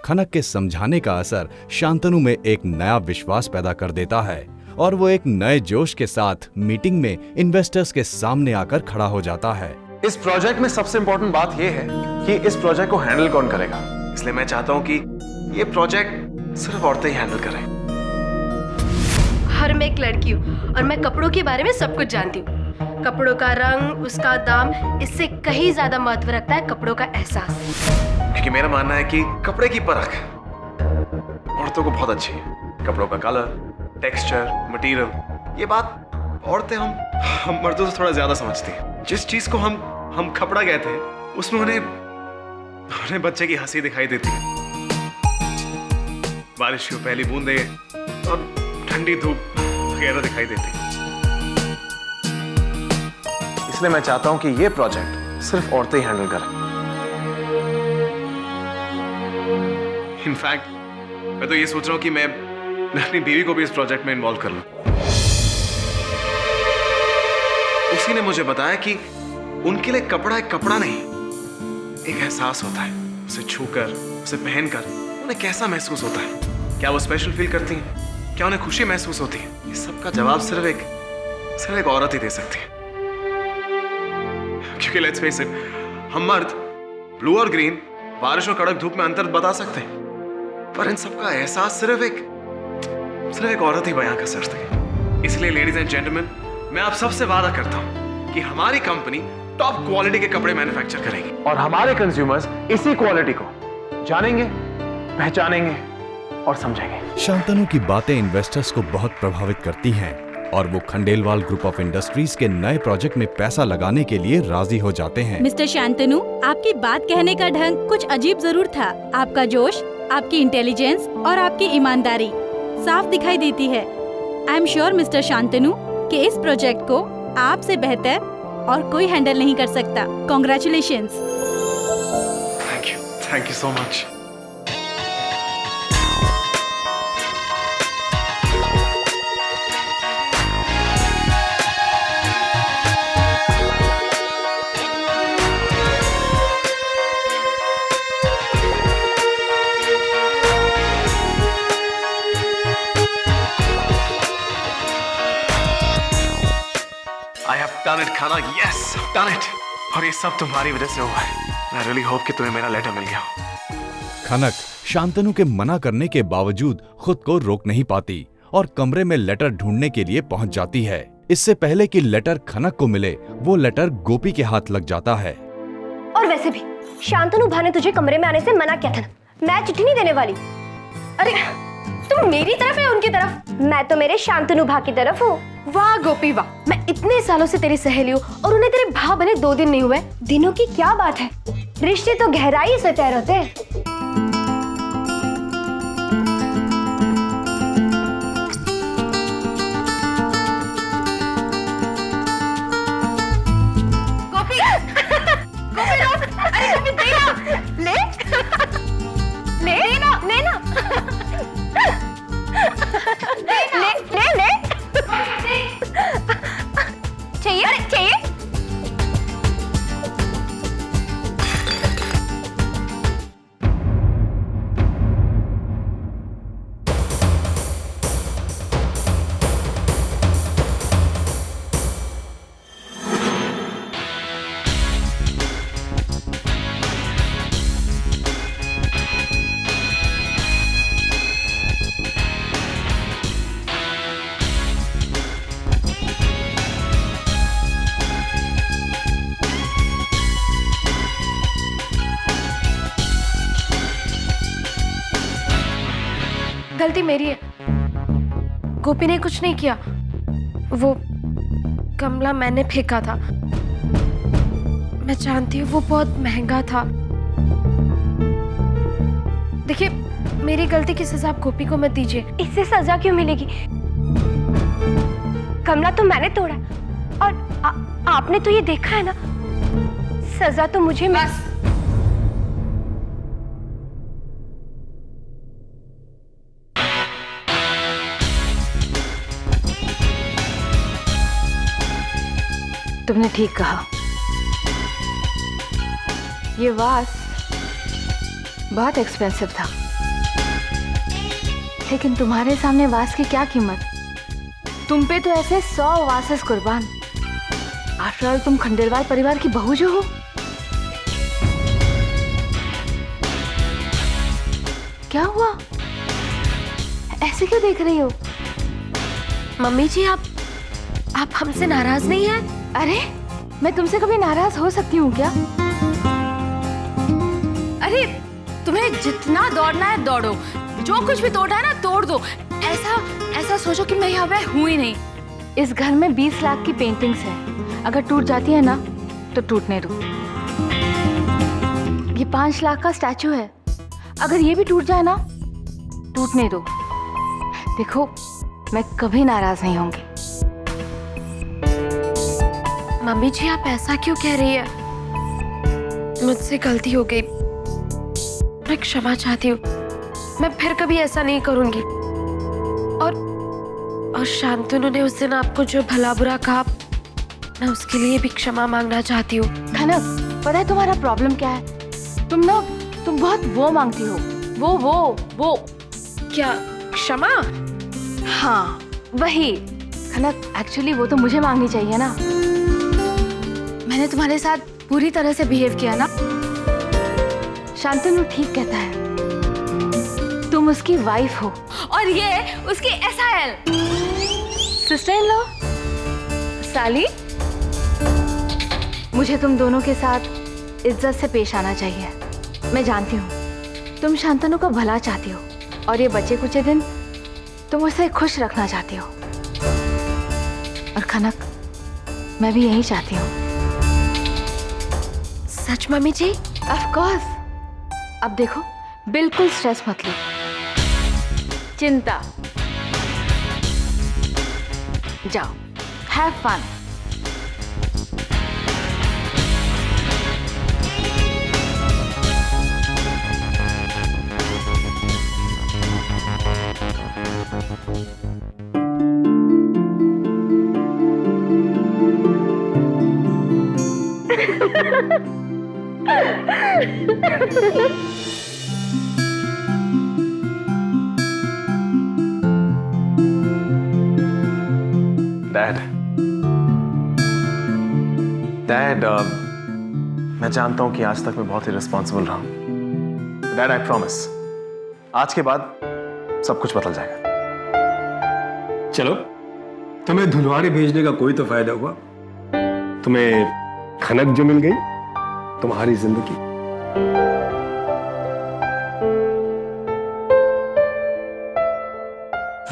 खनक के समझाने का असर शांतनु में एक नया विश्वास पैदा कर देता है और वो एक नए जोश के साथ मीटिंग में इन्वेस्टर्स के सामने आकर खड़ा हो जाता है। इस प्रोजेक्ट में सबसे इंपॉर्टेंट बात यह है कि इस प्रोजेक्ट को हैंडल कौन करेगा, इसलिए मैं चाहता हूं कि ये प्रोजेक्ट सिर्फ औरतें ही हैंडल करें। हर मैं एक लड़की हूँ और मैं कपड़ों के बारे में सब कुछ जानती हूँ। कपड़ों का रंग, उसका दाम, इससे कहीं ज्यादा महत्व रखता है कपड़ों का एहसास। क्योंकि मेरा मानना है कि कपड़े की परख औरतों को बहुत अच्छी है। कपड़ों का कलर, टेक्सचर, मटेरियल, ये बात औरतें हम मर्दों से थोड़ा ज्यादा समझती हैं। जिस चीज को हम कपड़ा कहते हैं उसमें उन्हें बच्चे की हंसी दिखाई देती है, बारिश की पहली बूंदे और ठंडी धूप वगैरह दिखाई देती है। इसलिए मैं चाहता हूं कि ये प्रोजेक्ट सिर्फ औरतें ही हैंडल करें। इनफैक्ट मैं तो ये सोच रहा हूं कि मैं अपनी बीवी को भी इस प्रोजेक्ट में इन्वॉल्व कर लूं। उसी ने मुझे बताया कि उनके लिए कपड़ा एक कपड़ा नहीं, एक एहसास होता है। उसे छूकर, उसे पहनकर उन्हें कैसा महसूस होता है, क्या वो स्पेशल फील करती हैं, क्या उन्हें खुशी महसूस होती है। इस सब का जवाब सिर्फ एक औरत ही दे सकती है। क्योंकि लेट्स फेस इट, हम मर्द ब्लू और ग्रीन, बारिश और कड़क धूप में अंतर बता सकते हैं, पर इन सब का एहसास सिर्फ एक औरत ही बयां कर सकती है। इसलिए लेडीज एंड जेंटलमैन, मैं आप सबसे वादा करता हूं कि हमारी कंपनी टॉप क्वालिटी के कपड़े मैन्युफैक्चर करेगी और हमारे कंज्यूमर्स इसी क्वालिटी को जानेंगे, पहचानेंगे और समझेंगे। शांतनु की बातें इन्वेस्टर्स को बहुत प्रभावित करती हैं और वो खंडेलवाल ग्रुप ऑफ इंडस्ट्रीज के नए प्रोजेक्ट में पैसा लगाने के लिए राजी हो जाते हैं। मिस्टर शांतनु, आपकी बात कहने का ढंग कुछ अजीब जरूर था। आपका जोश, आपकी इंटेलिजेंस और आपकी ईमानदारी साफ दिखाई देती है। I am sure mister Shantanu कि इस प्रोजेक्ट को आपसे बेहतर और कोई हैंडल नहीं कर सकता। Congratulations. Thank you so much. I have done it, खाना, yes, I've done it. और ये सब तुम्हारी वजह से हुआ है। I really hope कि तुम्हें मेरा लेटर मिल गया। खनक शांतनु के मना करने के बावजूद खुद को रोक नहीं पाती और कमरे में लेटर ढूंढने के लिए पहुंच जाती है। इससे पहले कि लेटर खनक को मिले, वो लेटर गोपी के हाथ लग जाता है। और वैसे भी शांतनु भा ने तुझे कमरे में आने से मना किया था ना, मैं चिट्ठी नहीं देने वाली। अरे तुम मेरी तरफ है उनकी तरफ? मैं तो मेरे शांतनु भा की तरफ हूँ। वाह गोपी वाह, मैं इतने सालों से तेरी सहेली हूँ और उन्हें तेरे भा बने 2 दिन नहीं हुए। दिनों की क्या बात है, रिश्ते तो गहराई से तय होते हैं। गोपी गोपी रोक, अरे गोपी दे ना, ले ले ना, ले ना, ले ले ले चाहिए, अरे चाहिए। गलती मेरी है, गोपी ने कुछ नहीं किया। वो गमला मैंने फेंका था। मैं जानती हूँ वो बहुत महंगा था। देखिए, मेरी गलती की सजा आप गोपी को मत दीजिए। इससे सजा क्यों मिलेगी? गमला तो मैंने तोड़ा और आपने तो ये देखा है ना, सजा तो मुझे। बस तुमने ठीक कहा, ये वास बहुत एक्सपेंसिव था। लेकिन तुम्हारे सामने वास की क्या कीमत? तुम पे तो ऐसे 100 वासेस कुर्बान। आफ्टर ऑल तुम खंडेलवाल परिवार की बहू जो हो। क्या हुआ? ऐसे क्यों देख रही हो? मम्मी जी आप हमसे नाराज नहीं हैं? अरे मैं तुमसे कभी नाराज हो सकती हूँ क्या? अरे तुम्हें जितना दौड़ना है दौड़ो, जो कुछ भी तोड़ना है ना तोड़ दो। ऐसा सोचो कि मैं यहाँ पे हूँ ही नहीं। इस घर में 20 लाख की पेंटिंग्स है। अगर टूट जाती है ना तो टूटने दो। ये 5 लाख का स्टैचू है, अगर ये भी टूट जाए ना टूटने दो। देखो मैं कभी नाराज नहीं होंगी। मम्मी जी आप ऐसा क्यों कह रही है? मुझसे गलती हो गई, मैं क्षमा चाहती हूँ। मैं फिर कभी ऐसा नहीं करूंगी। और शांतनु ने उस दिन आपको जो भला बुरा कहा, मैं उसके लिए भी क्षमा मांगना चाहती हूँ। खनक, पता है तुम्हारा प्रॉब्लम क्या है? तुम बहुत वो मांगती हो। वो क्या क्षमा? हाँ वही। खनक एक्चुअली वो तो मुझे मांगनी चाहिए ना। मैंने तुम्हारे साथ पूरी तरह से बिहेव किया ना। शांतनु ठीक कहता है, तुम उसकी वाइफ हो और ये उसकी SIL सिस्टर इन लॉ। साली, मुझे तुम दोनों के साथ इज्जत से पेश आना चाहिए। मैं जानती हूँ तुम शांतनु का भला चाहती हो और ये बचे कुछ दिन तुम उसे खुश रखना चाहती हो। और खनक, मैं भी यही चाहती हूँ। सच मम्मी जी? Of course. अब देखो बिल्कुल स्ट्रेस मत लो, चिंता। जाओ, हैव फन। डैड, मैं जानता हूं कि आज तक मैं बहुत ही रिस्पॉन्सिबल रहा हूं। डैड, आई प्रॉमिस, आज के बाद सब कुछ बदल जाएगा। चलो, तुम्हें धुलवाड़ी भेजने का कोई तो फायदा हुआ। तुम्हें खनक जो मिल गई, तुम्हारी जिंदगी।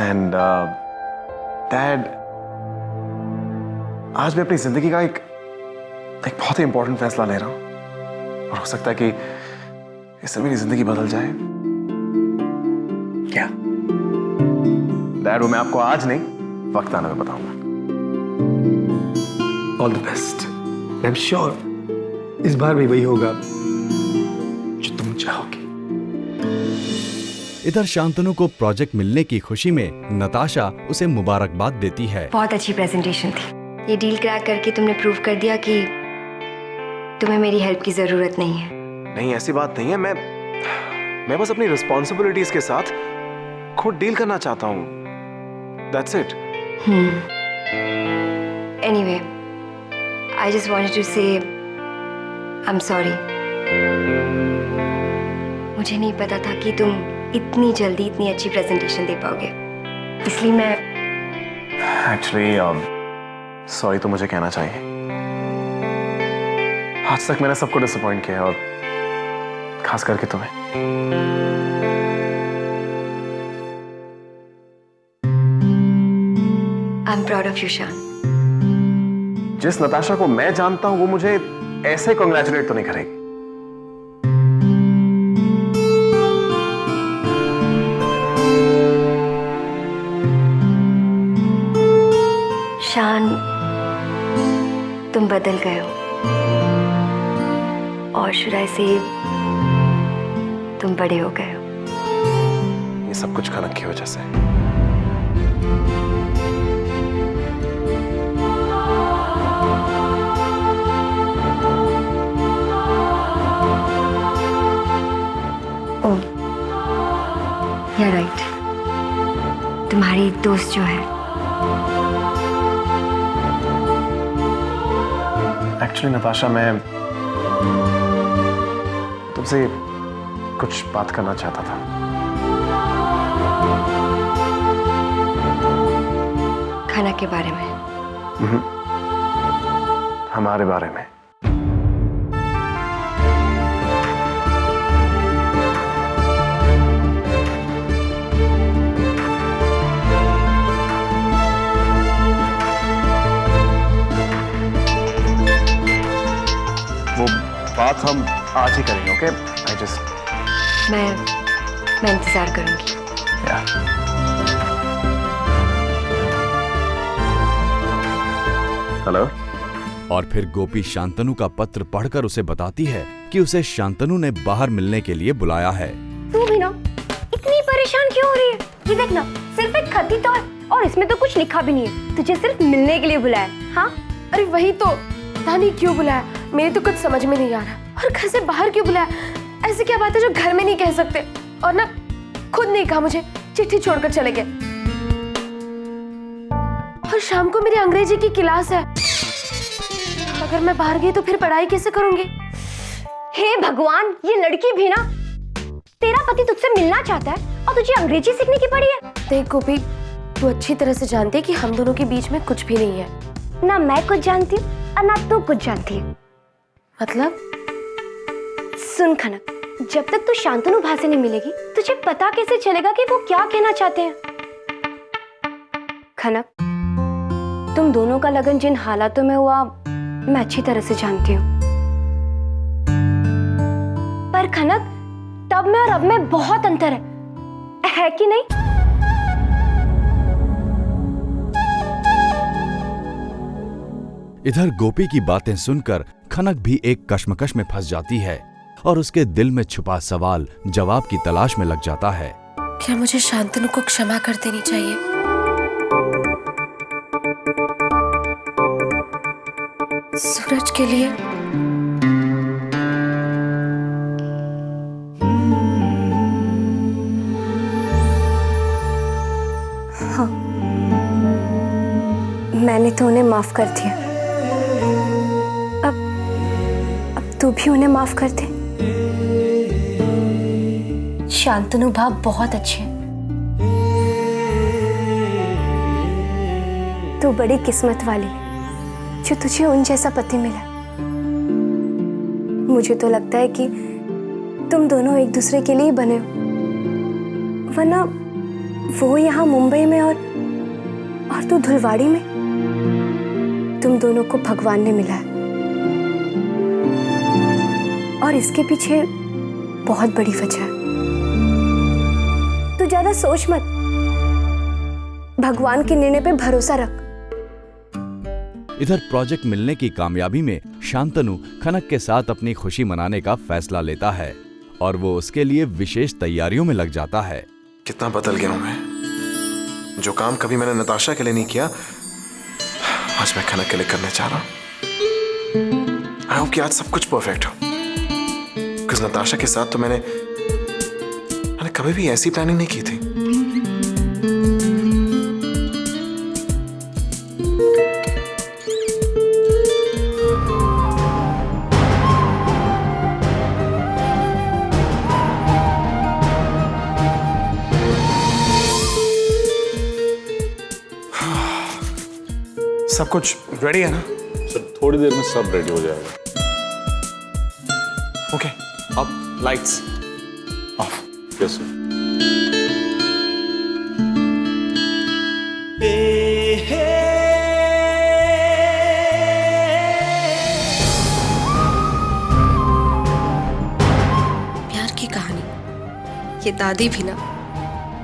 एंड डैड, आज मैं अपनी जिंदगी का एक बहुत ही इंपॉर्टेंट फैसला ले रहा हूं और हो सकता है कि इससे मेरी जिंदगी बदल जाए। क्या? डैड, वो मैं आपको आज नहीं, वक्त आने में बताऊंगा। All the best. I am sure इस बार भी वही होगा जो तुम चाहोगे। इधर शांतनु को प्रोजेक्ट मिलने की खुशी में नताशा उसे मुबारकबाद देती है। बहुत अच्छी प्रेजेंटेशन थी। ये डील क्रैक करके तुमने प्रूव कर दिया कि तुम्हें मेरी हेल्प की जरूरत नहीं है। नहीं, ऐसी बात नहीं है। मैं बस अपनी रिस्पॉन्सिबिलिटीज के साथ खुद डील करना चाहता हूँ। That's it. Anyway, I just wanted to say I am sorry. मुझे नहीं पता था कि तुम इतनी जल्दी इतनी अच्छी प्रेजेंटेशन दे पाओगे, इसलिए मैं एक्चुअली सॉरी तो मुझे कहना चाहिए। आज तक मैंने सबको डिसअपॉइंट किया है और खास करके तुम्हें। I am proud of you शान। जिस नताशा को मैं जानता हूं वो मुझे ऐसे कांग्रेचुलेट तो नहीं करेगी। शान, तुम बदल गए हो और शुड आई से तुम बड़े हो गए हो। ये सब कुछ खनक की वजह से। ओह, you're right. तुम्हारी दोस्त जो है। एक्चुअली नताशा, मैं तुमसे कुछ बात करना चाहता था। खाना के बारे में? हमारे बारे में। वो बात हम आज ही करेंगे, ओके? मैं इंतजार करूंगी। हेलो। और फिर गोपी शांतनु का पत्र पढ़कर उसे बताती है कि उसे शांतनु ने बाहर मिलने के लिए बुलाया है। तू भी ना इतनी परेशान क्यों हो रही है? ये देख ना, सिर्फ एक खत ही तो है और इसमें तो कुछ लिखा भी नहीं है। तुझे सिर्फ मिलने के लिए बुलाया। हाँ, अरे वही तो, पता नहीं क्यों बुलाया, मेरे तो कुछ समझ में नहीं आ रहा। और घर से बाहर क्यों बुलाया? ऐसी क्या बात है जो घर में नहीं कह सकते? और ना खुद नहीं कहा मुझे, चिट्ठी छोड़कर चले गए। और शाम को मेरी अंग्रेजी की क्लास है, अगर मैं बाहर गई तो फिर पढ़ाई कैसे करूंगी? हे भगवान, ये लड़की भी ना, तेरा पति तुझसे मिलना चाहता है और तुझे अंग्रेजी सीखने की पड़ी है। देख गोपी, तू अच्छी तरह से जानती है कि हम दोनों के बीच में कुछ भी नहीं है। ना मैं कुछ जानती हूँ और ना तू कुछ जानती है। मतलब? सुन खनक, जब तक तू शांतनु भा से नहीं मिलेगी तुझे पता कैसे चलेगा कि वो क्या कहना चाहते हैं? खनक, तुम दोनों का लगन जिन हालातों में हुआ मैं अच्छी तरह से जानती हूँ, पर खनक, तब में और अब में बहुत अंतर है कि नहीं? इधर गोपी की बातें सुनकर खनक भी एक कश्मकश में फंस जाती है और उसके दिल में छुपा सवाल जवाब की तलाश में लग जाता है। क्या मुझे शांतनु को क्षमा कर देनी चाहिए? सूरज के लिए? हाँ, मैंने तो उन्हें माफ कर दिया। अब तू भी उन्हें माफ कर दे। शांतनु भा बहुत अच्छे हैं। तू बड़ी किस्मत वाली है जो तुझे उन जैसा पति मिला। मुझे तो लगता है कि तुम दोनों एक दूसरे के लिए बने हो, वरना वो यहाँ मुंबई में और तू धुलवाड़ी में। तुम दोनों को भगवान ने मिला है और इसके पीछे बहुत बड़ी वजह है। तू ज्यादा सोच मत, भगवान के निर्णय पे भरोसा रख। इधर प्रोजेक्ट मिलने की कामयाबी में शांतनु खनक के साथ अपनी खुशी मनाने का फैसला लेता है और वो उसके लिए विशेष तैयारियों में लग जाता है। कितना बदल गया हूं मैं। जो काम कभी मैंने नताशा के लिए नहीं किया, आज मैं खनक के लिए करने चाह रहा हूं। आई होप कि आज सब कुछ परफेक्ट हो। बिकॉज़ नताशा के साथ तो मैंने कभी भी ऐसी प्लानिंग नहीं की थी। सब कुछ रेडी है ना? सर थोड़ी देर में सब रेडी हो जाएगा। ओके, अब लाइट्स ऑफ। Yes sir. प्यार की कहानी, ये दादी भी ना,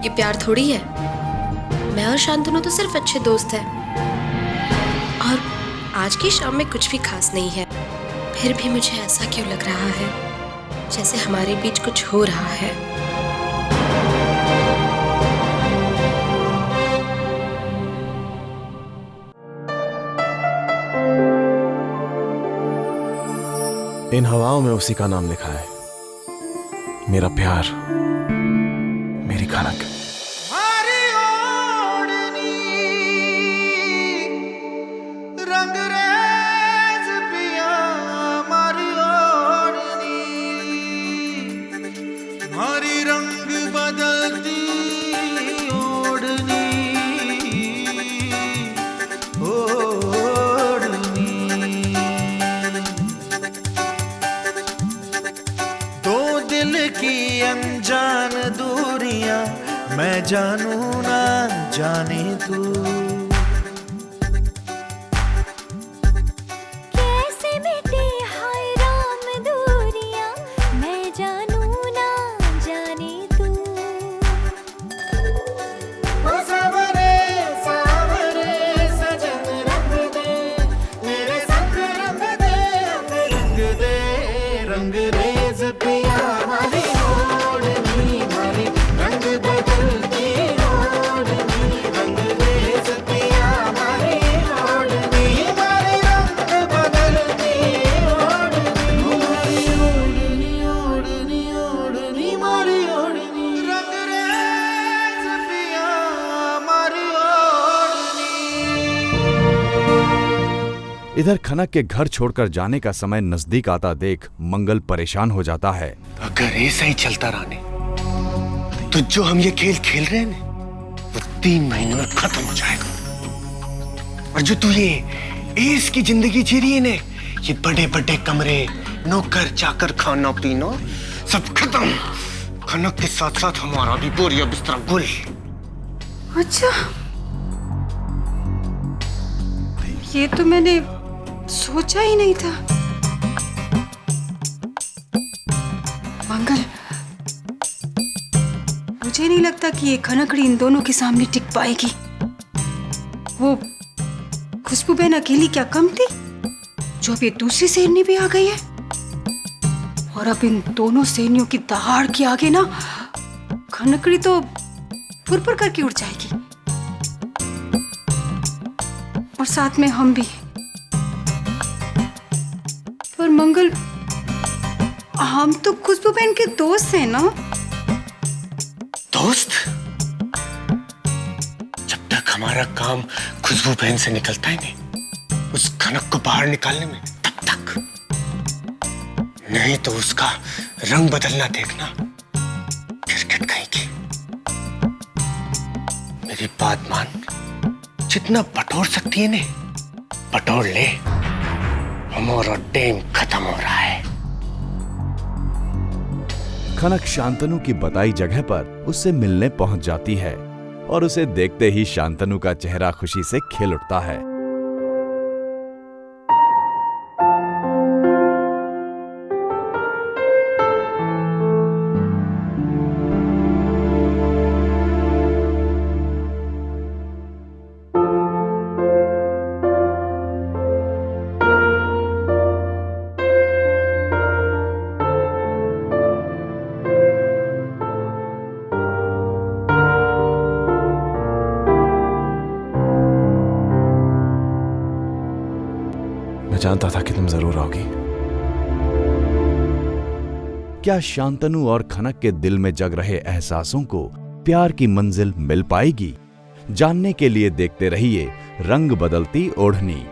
ये प्यार थोड़ी है। मैं और शांतनु तो सिर्फ अच्छे दोस्त हैं और आज की शाम में कुछ भी खास नहीं है। फिर भी मुझे ऐसा क्यों लग रहा है जैसे हमारे बीच कुछ हो रहा है। इन हवाओं में उसी का नाम लिखा है, मेरा प्यार, मेरी खनक। रंगरेज पिया मारी ओढ़नी, मारी रंग बदलती ओढ़नी, ओढ़नी। दो दिल की अनजान दूरियां, मैं जानू ना जाने तू। कैसे मिटे हाय राम दूरियां, मैं जानू ना जाने तू। ओ सावरे सावरे सजन रंग दे, मेरे संग रंग दे, रंग दे, रंगरेज पिया मारी ओढ़नी, मारी रंग बदलती ओढ़नी, रंगरेज पिया मारी ओढ़नी, मारी रंग बदलती ओढ़नी, मारी ओढ़नी, ओढ़नी, ओढ़नी, मारी ओढ़नी, रंगरेज पिया मारी ओढ़नी। इधर खनक के घर छोड़कर जाने का समय नजदीक आता देख मंगल परेशान हो जाता है। अगर ऐसा ही चलता रहने तो जो हम ये खेल खेल रहे हैं ना, वो 3 महीनों में खत्म हो जाएगा। और जो तू ये ऐश की जिंदगी जी रही है ने, ये बड़े बड़े कमरे, नौकर चाकर, खाना पीना सब खत्म। खनक के साथ साथ हमारा भी बोरिया बिस्तरा गुल। अच्छा, ये तो मैंने सोचा ही नहीं था। मंगल, मुझे नहीं लगता कि ये खनकड़ी इन दोनों के सामने टिक पाएगी। वो खुशबू बहन अकेली क्या कम थी, जो अब ये दूसरी शेरनी भी आ गई है। और अब इन दोनों शेरनियों की दहाड़ के आगे ना, खनकड़ी तो फुरफुर करके उड़ जाएगी, और साथ में हम भी। पर मंगल, हम तो खुशबू बहन के दोस्त हैं ना। दोस्त? जब तक हमारा काम खुशबू बहन से निकलता है नहीं, उस खनक को बाहर निकालने में, तब तक। नहीं तो उसका रंग बदलना देखना, गिरगिट कहेगी। मेरी बात मान, जितना बटोर सकती है ने, बटोर ले। हमारा टाइम खत्म हो रहा है। खनक शांतनु की बताई जगह पर उससे मिलने पहुंच जाती है और उसे देखते ही शांतनु का चेहरा खुशी से खिल उठता है। जानता था कि तुम जरूर आओगी। क्या शांतनु और खनक के दिल में जग रहे एहसासों को प्यार की मंजिल मिल पाएगी? जानने के लिए देखते रहिए रंग बदलती ओढ़नी।